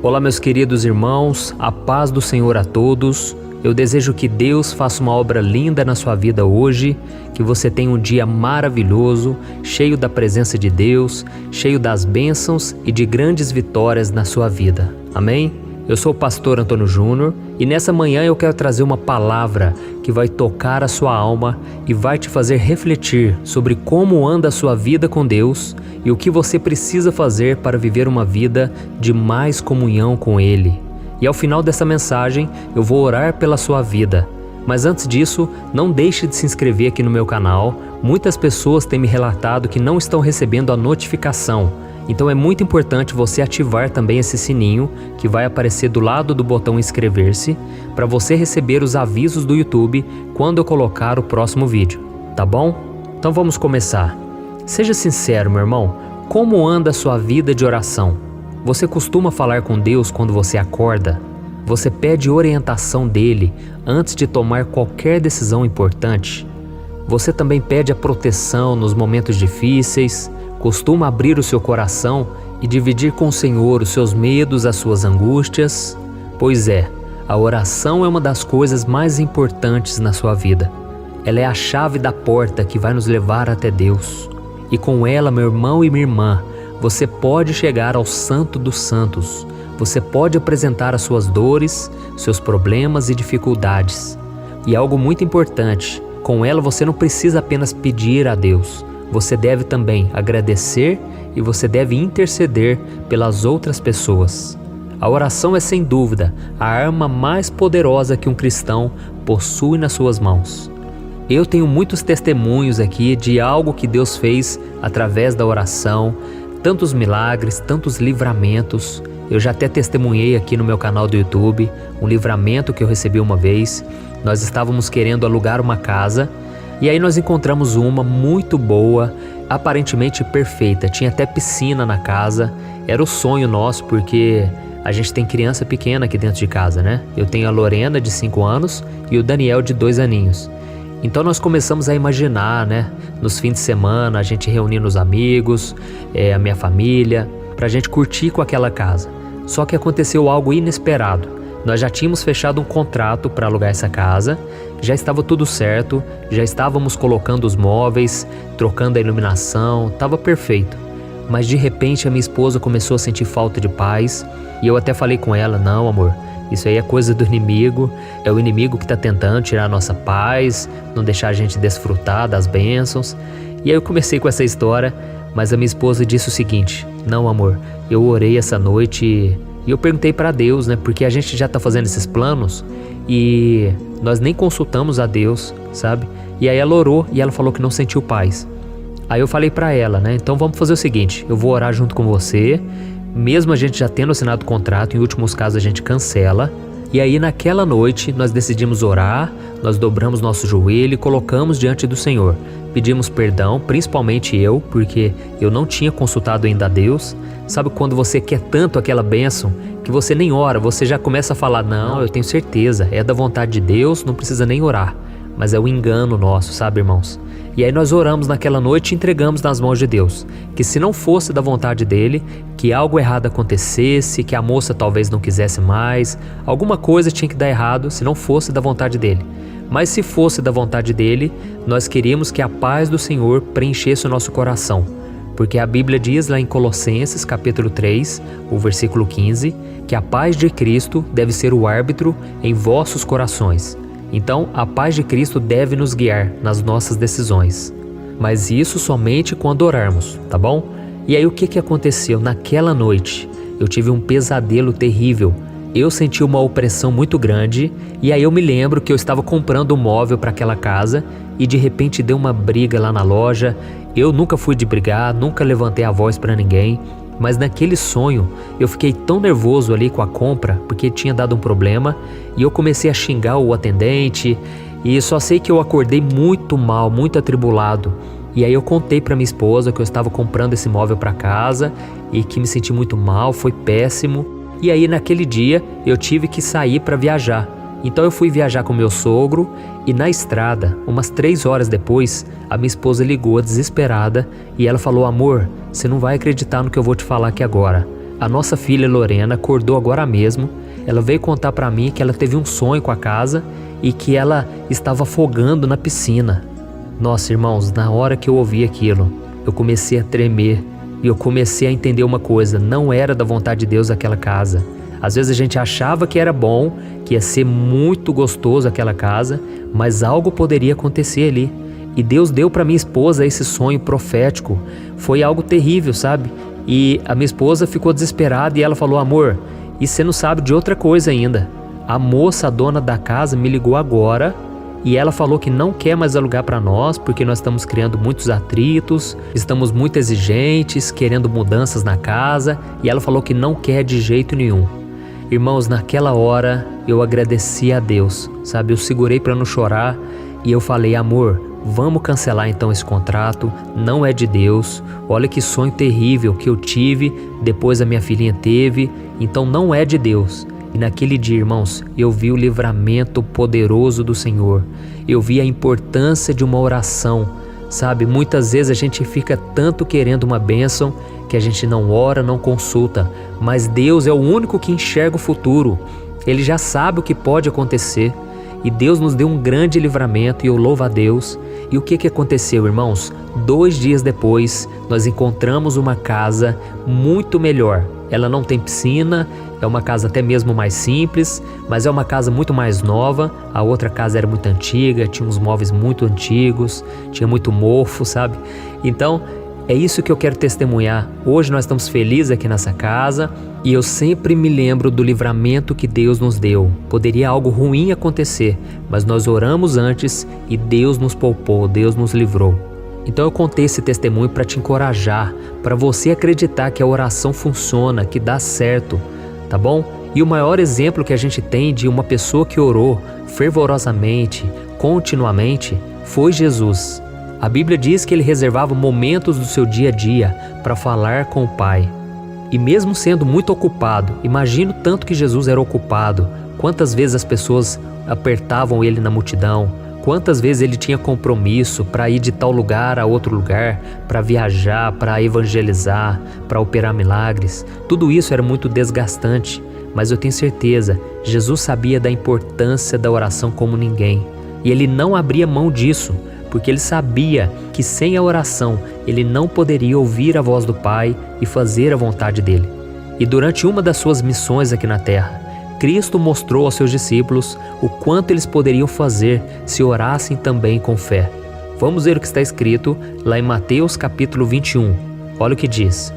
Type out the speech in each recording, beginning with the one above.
Olá, meus queridos irmãos, a paz do Senhor a todos. Eu desejo que Deus faça uma obra linda na sua vida hoje, que você tenha um dia maravilhoso, cheio da presença de Deus, cheio das bênçãos e de grandes vitórias na sua vida. Amém? Eu sou o pastor Antônio Júnior e nessa manhã eu quero trazer uma palavra que vai tocar a sua alma e vai te fazer refletir sobre como anda a sua vida com Deus e o que você precisa fazer para viver uma vida de mais comunhão com Ele. E ao final dessa mensagem eu vou orar pela sua vida. Mas antes disso, não deixe de se inscrever aqui no meu canal. Muitas pessoas têm me relatado que não estão recebendo a notificação. Então é muito importante você ativar também esse sininho que vai aparecer do lado do botão inscrever-se para você receber os avisos do YouTube quando eu colocar o próximo vídeo, tá bom? Então vamos começar. Seja sincero, meu irmão, como anda a sua vida de oração? Você costuma falar com Deus quando você acorda? Você pede orientação dele antes de tomar qualquer decisão importante? Você também pede a proteção nos momentos difíceis? Costuma abrir o seu coração e dividir com o Senhor os seus medos, as suas angústias? Pois é, a oração é uma das coisas mais importantes na sua vida. Ela é a chave da porta que vai nos levar até Deus. E com ela, meu irmão e minha irmã, você pode chegar ao Santo dos Santos. Você pode apresentar as suas dores, seus problemas e dificuldades. E algo muito importante, com ela você não precisa apenas pedir a Deus. Você deve também agradecer e você deve interceder pelas outras pessoas. A oração é sem dúvida a arma mais poderosa que um cristão possui nas suas mãos. Eu tenho muitos testemunhos aqui de algo que Deus fez através da oração, tantos milagres, tantos livramentos. Eu já até testemunhei aqui no meu canal do YouTube um livramento que eu recebi uma vez. Nós estávamos querendo alugar uma casa e aí nós encontramos uma muito boa, aparentemente perfeita. Tinha até piscina na casa. Era o sonho nosso porque a gente tem criança pequena aqui dentro de casa, né? Eu tenho a Lorena de 5 anos e o Daniel de 2 aninhos. Então nós começamos a imaginar, né? Nos fins de semana, a gente reunindo os amigos, a minha família, pra gente curtir com aquela casa. Só que aconteceu algo inesperado. Nós já tínhamos fechado um contrato para alugar essa casa, já estava tudo certo, já estávamos colocando os móveis, trocando a iluminação, estava perfeito. Mas de repente a minha esposa começou a sentir falta de paz e eu até falei com ela, não amor, isso aí é coisa do inimigo, é o inimigo que está tentando tirar a nossa paz, não deixar a gente desfrutar das bênçãos. E aí eu comecei com essa história, mas a minha esposa disse o seguinte, não amor, eu orei essa noite e eu perguntei para Deus, né? Porque a gente já está fazendo esses planos e nós nem consultamos a Deus, sabe? E aí ela orou e ela falou que não sentiu paz. Aí eu falei para ela, né? Então vamos fazer o seguinte, eu vou orar junto com você, mesmo a gente já tendo assinado o contrato, em últimos casos a gente cancela. E aí naquela noite nós decidimos orar, nós dobramos nosso joelho e colocamos diante do Senhor. Pedimos perdão, principalmente eu, porque eu não tinha consultado ainda a Deus. Sabe quando você quer tanto aquela bênção que você nem ora, você já começa a falar, não, eu tenho certeza, é da vontade de Deus, não precisa nem orar. Mas é o engano nosso, sabe, irmãos? E aí nós oramos naquela noite e entregamos nas mãos de Deus. Que se não fosse da vontade dele, que algo errado acontecesse, que a moça talvez não quisesse mais, alguma coisa tinha que dar errado se não fosse da vontade dele. Mas se fosse da vontade dele, nós queríamos que a paz do Senhor preenchesse o nosso coração. Porque a Bíblia diz lá em Colossenses capítulo 3, o versículo 15, que a paz de Cristo deve ser o árbitro em vossos corações. Então, a paz de Cristo deve nos guiar nas nossas decisões. Mas isso somente quando orarmos, tá bom? E aí o que aconteceu? Naquela noite, eu tive um pesadelo terrível. Eu senti uma opressão muito grande e aí eu me lembro que eu estava comprando um móvel para aquela casa e de repente deu uma briga lá na loja. Eu nunca fui de brigar, nunca levantei a voz para ninguém. Mas naquele sonho, eu fiquei tão nervoso ali com a compra, porque tinha dado um problema, e eu comecei a xingar o atendente, e só sei que eu acordei muito mal, muito atribulado. E aí eu contei para minha esposa que eu estava comprando esse móvel para casa, e que me senti muito mal, foi péssimo. E aí naquele dia, eu tive que sair para viajar. Então eu fui viajar com meu sogro e na estrada, umas 3 horas depois, a minha esposa ligou desesperada e ela falou: amor, você não vai acreditar no que eu vou te falar aqui agora. A nossa filha Lorena acordou agora mesmo. Ela veio contar para mim que ela teve um sonho com a casa e que ela estava afogando na piscina. Nossa, irmãos, na hora que eu ouvi aquilo, eu comecei a tremer e eu comecei a entender uma coisa: não era da vontade de Deus aquela casa. Às vezes a gente achava que era bom, que ia ser muito gostoso aquela casa, mas algo poderia acontecer ali. E Deus deu para minha esposa esse sonho profético. Foi algo terrível, sabe? E a minha esposa ficou desesperada e ela falou: amor, e você não sabe de outra coisa ainda. A moça, a dona da casa, me ligou agora e ela falou que não quer mais alugar para nós porque nós estamos criando muitos atritos, estamos muito exigentes, querendo mudanças na casa, e ela falou que não quer de jeito nenhum. Irmãos, naquela hora eu agradeci a Deus, sabe? Eu segurei para não chorar e eu falei: amor, vamos cancelar então esse contrato, não é de Deus. Olha que sonho terrível que eu tive, depois a minha filhinha teve, então não é de Deus. E naquele dia, irmãos, eu vi o livramento poderoso do Senhor. Eu vi a importância de uma oração, sabe? Muitas vezes a gente fica tanto querendo uma bênção que a gente não ora, não consulta, mas Deus é o único que enxerga o futuro. Ele já sabe o que pode acontecer. E Deus nos deu um grande livramento e eu louvo a Deus. E o que aconteceu, irmãos? 2 dias depois, nós encontramos uma casa muito melhor. Ela não tem piscina, é uma casa até mesmo mais simples, mas é uma casa muito mais nova. A outra casa era muito antiga, tinha uns móveis muito antigos, tinha muito mofo, sabe? Então, é isso que eu quero testemunhar. Hoje nós estamos felizes aqui nessa casa e eu sempre me lembro do livramento que Deus nos deu. Poderia algo ruim acontecer, mas nós oramos antes e Deus nos poupou, Deus nos livrou. Então eu contei esse testemunho para te encorajar, para você acreditar que a oração funciona, que dá certo, tá bom? E o maior exemplo que a gente tem de uma pessoa que orou fervorosamente, continuamente, foi Jesus. A Bíblia diz que ele reservava momentos do seu dia a dia para falar com o Pai. E mesmo sendo muito ocupado, imagina o tanto que Jesus era ocupado, quantas vezes as pessoas apertavam ele na multidão, quantas vezes ele tinha compromisso para ir de tal lugar a outro lugar, para viajar, para evangelizar, para operar milagres. Tudo isso era muito desgastante, mas eu tenho certeza, Jesus sabia da importância da oração como ninguém. E ele não abria mão disso, porque ele sabia que sem a oração ele não poderia ouvir a voz do Pai e fazer a vontade dele. E durante uma das suas missões aqui na terra, Cristo mostrou aos seus discípulos o quanto eles poderiam fazer se orassem também com fé. Vamos ver o que está escrito lá em Mateus capítulo 21. Olha o que diz.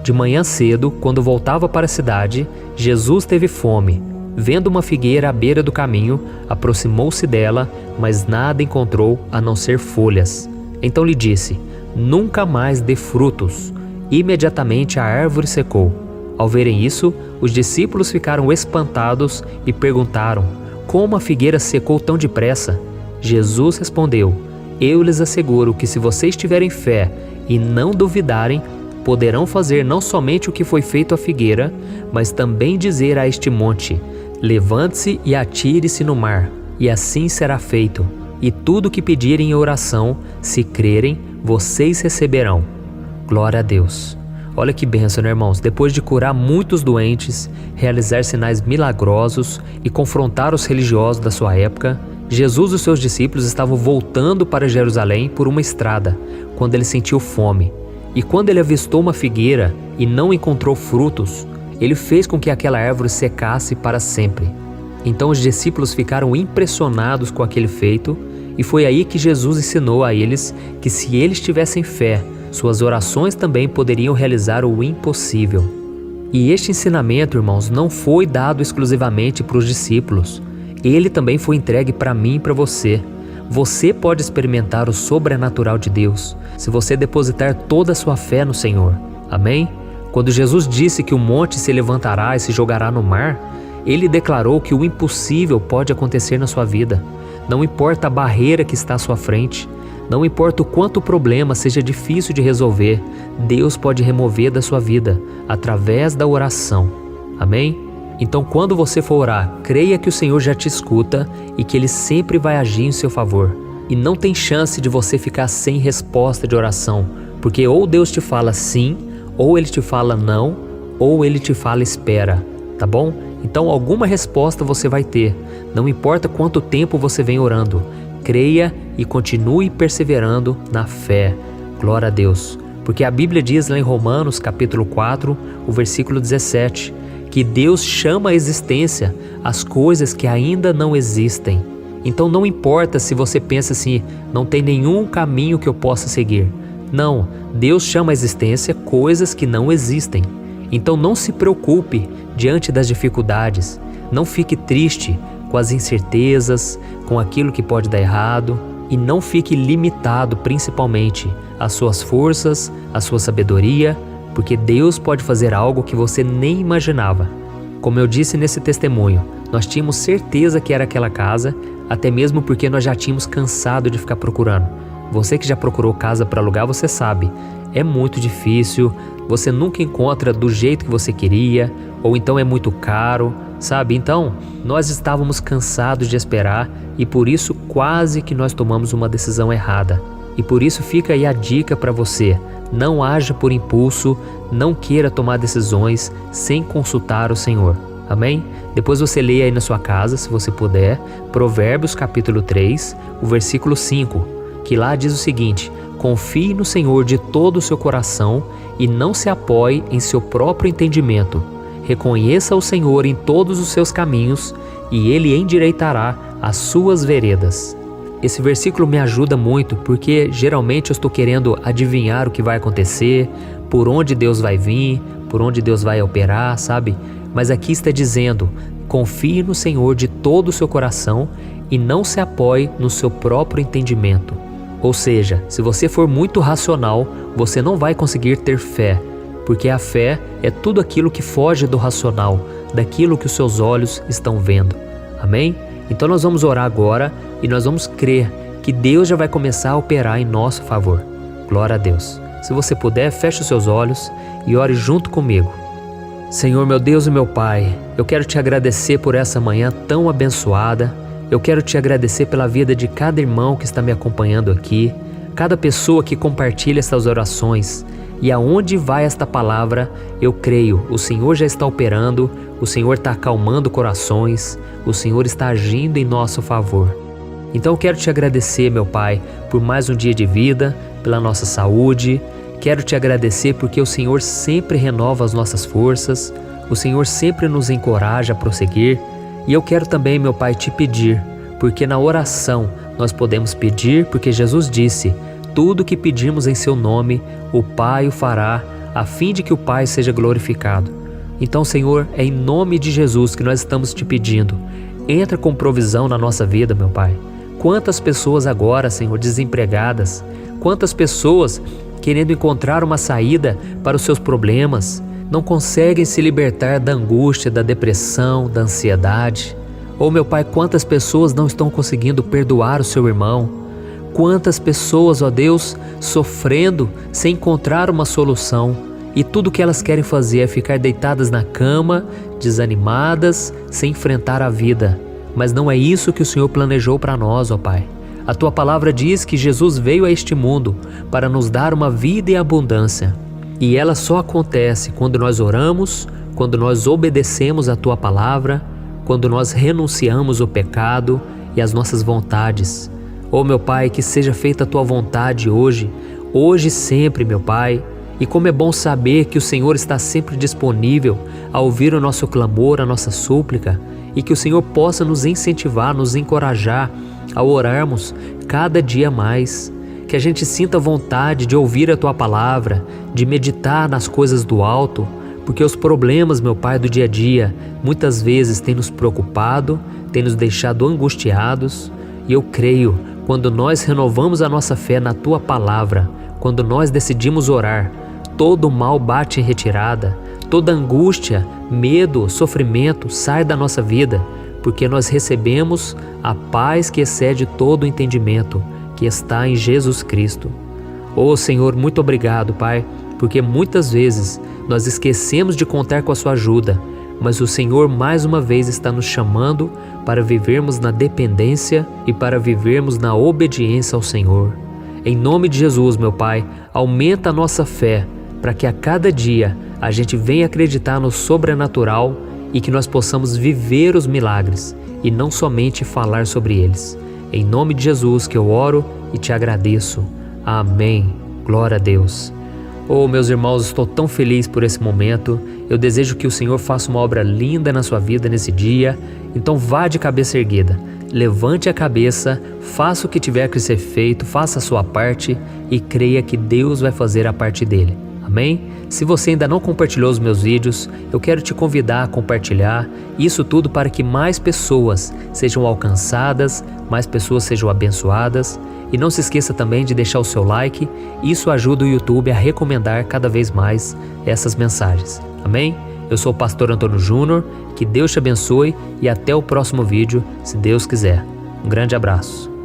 De manhã cedo, quando voltava para a cidade, Jesus teve fome. Vendo uma figueira à beira do caminho, aproximou-se dela, mas nada encontrou a não ser folhas. Então lhe disse: nunca mais dê frutos. Imediatamente a árvore secou. Ao verem isso, os discípulos ficaram espantados e perguntaram: como a figueira secou tão depressa? Jesus respondeu: eu lhes asseguro que se vocês tiverem fé e não duvidarem, poderão fazer não somente o que foi feito à figueira, mas também dizer a este monte: levante-se e atire-se no mar, e assim será feito. E tudo o que pedirem em oração, se crerem, vocês receberão. Glória a Deus. Olha que bênção, né, irmãos? Depois de curar muitos doentes, realizar sinais milagrosos e confrontar os religiosos da sua época, Jesus e os seus discípulos estavam voltando para Jerusalém por uma estrada, quando ele sentiu fome. E quando ele avistou uma figueira e não encontrou frutos, ele fez com que aquela árvore secasse para sempre. Então os discípulos ficaram impressionados com aquele feito, e foi aí que Jesus ensinou a eles que se eles tivessem fé, suas orações também poderiam realizar o impossível. E este ensinamento, irmãos, não foi dado exclusivamente para os discípulos. Ele também foi entregue para mim e para você. Você pode experimentar o sobrenatural de Deus se você depositar toda a sua fé no Senhor. Amém? Quando Jesus disse que o monte se levantará e se jogará no mar, ele declarou que o impossível pode acontecer na sua vida. Não importa a barreira que está à sua frente, não importa o quanto o problema seja difícil de resolver, Deus pode remover da sua vida através da oração. Amém? Então, quando você for orar, creia que o Senhor já te escuta e que Ele sempre vai agir em seu favor. E não tem chance de você ficar sem resposta de oração, porque ou Deus te fala sim, ou Ele te fala não, ou ele te fala espera, tá bom? Então alguma resposta você vai ter, não importa quanto tempo você vem orando. Creia e continue perseverando na fé. Glória a Deus. Porque a Bíblia diz lá em Romanos capítulo 4, o versículo 17, que Deus chama à existência as coisas que ainda não existem. Então não importa se você pensa assim, não tem nenhum caminho que eu possa seguir. Não, Deus chama à existência coisas que não existem. Então não se preocupe diante das dificuldades. Não fique triste com as incertezas, com aquilo que pode dar errado. E não fique limitado principalmente às suas forças, à sua sabedoria, porque Deus pode fazer algo que você nem imaginava. Como eu disse nesse testemunho, nós tínhamos certeza que era aquela casa, até mesmo porque nós já tínhamos cansado de ficar procurando. Você que já procurou casa para alugar, você sabe, é muito difícil, você nunca encontra do jeito que você queria, ou então é muito caro, sabe? Então, nós estávamos cansados de esperar e por isso quase que nós tomamos uma decisão errada. E por isso fica aí a dica para você, não haja por impulso, não queira tomar decisões sem consultar o Senhor. Amém? Depois você leia aí na sua casa, se você puder, Provérbios capítulo 3, o versículo 5, que lá diz o seguinte: confie no Senhor de todo o seu coração e não se apoie em seu próprio entendimento. Reconheça o Senhor em todos os seus caminhos e Ele endireitará as suas veredas. Esse versículo me ajuda muito porque geralmente eu estou querendo adivinhar o que vai acontecer, por onde Deus vai vir, por onde Deus vai operar, sabe? Mas aqui está dizendo, confie no Senhor de todo o seu coração e não se apoie no seu próprio entendimento. Ou seja, se você for muito racional, você não vai conseguir ter fé, porque a fé é tudo aquilo que foge do racional, daquilo que os seus olhos estão vendo. Amém? Então nós vamos orar agora e nós vamos crer que Deus já vai começar a operar em nosso favor. Glória a Deus. Se você puder, feche os seus olhos e ore junto comigo. Senhor, meu Deus e meu Pai, eu quero te agradecer por essa manhã tão abençoada. Eu quero te agradecer pela vida de cada irmão que está me acompanhando aqui, cada pessoa que compartilha essas orações. E aonde vai esta palavra, eu creio, o Senhor já está operando, o Senhor está acalmando corações, o Senhor está agindo em nosso favor. Então eu quero te agradecer, meu Pai, por mais um dia de vida, pela nossa saúde. Quero te agradecer porque o Senhor sempre renova as nossas forças, o Senhor sempre nos encoraja a prosseguir. E eu quero também, meu Pai, te pedir, porque na oração nós podemos pedir, porque Jesus disse: tudo que pedirmos em seu nome, o Pai o fará, a fim de que o Pai seja glorificado. Então, Senhor, é em nome de Jesus que nós estamos te pedindo. Entra com provisão na nossa vida, meu Pai. Quantas pessoas agora, Senhor, desempregadas, quantas pessoas querendo encontrar uma saída para os seus problemas, não conseguem se libertar da angústia, da depressão, da ansiedade. Oh, meu Pai, quantas pessoas não estão conseguindo perdoar o seu irmão. Quantas pessoas, ó Deus, sofrendo sem encontrar uma solução e tudo que elas querem fazer é ficar deitadas na cama, desanimadas, sem enfrentar a vida. Mas não é isso que o Senhor planejou para nós, ó Pai. A Tua palavra diz que Jesus veio a este mundo para nos dar uma vida em abundância. E ela só acontece quando nós oramos, quando nós obedecemos a Tua palavra, quando nós renunciamos o pecado e as nossas vontades. Oh, meu Pai, que seja feita a Tua vontade hoje e sempre, meu Pai. E como é bom saber que o Senhor está sempre disponível a ouvir o nosso clamor, a nossa súplica, e que o Senhor possa nos incentivar, nos encorajar a orarmos cada dia mais. Que a gente sinta vontade de ouvir a Tua palavra, de meditar nas coisas do alto, porque os problemas, meu Pai, do dia a dia, muitas vezes têm nos preocupado, têm nos deixado angustiados. E eu creio, quando nós renovamos a nossa fé na Tua palavra, quando nós decidimos orar, todo mal bate em retirada, toda angústia, medo, sofrimento sai da nossa vida, porque nós recebemos a paz que excede todo o entendimento, que está em Jesus Cristo. Oh, Senhor, muito obrigado, Pai, porque muitas vezes nós esquecemos de contar com a Sua ajuda, mas o Senhor mais uma vez está nos chamando para vivermos na dependência e para vivermos na obediência ao Senhor. Em nome de Jesus, meu Pai, aumenta a nossa fé para que a cada dia a gente venha acreditar no sobrenatural e que nós possamos viver os milagres e não somente falar sobre eles. Em nome de Jesus que eu oro e te agradeço. Amém. Glória a Deus. Oh, meus irmãos, estou tão feliz por esse momento. Eu desejo que o Senhor faça uma obra linda na sua vida nesse dia. Então vá de cabeça erguida. Levante a cabeça, faça o que tiver que ser feito, faça a sua parte e creia que Deus vai fazer a parte dele. Amém? Se você ainda não compartilhou os meus vídeos, eu quero te convidar a compartilhar isso tudo para que mais pessoas sejam alcançadas, mais pessoas sejam abençoadas. E não se esqueça também de deixar o seu like, isso ajuda o YouTube a recomendar cada vez mais essas mensagens. Amém? Eu sou o pastor Antônio Júnior, que Deus te abençoe e até o próximo vídeo, se Deus quiser. Um grande abraço.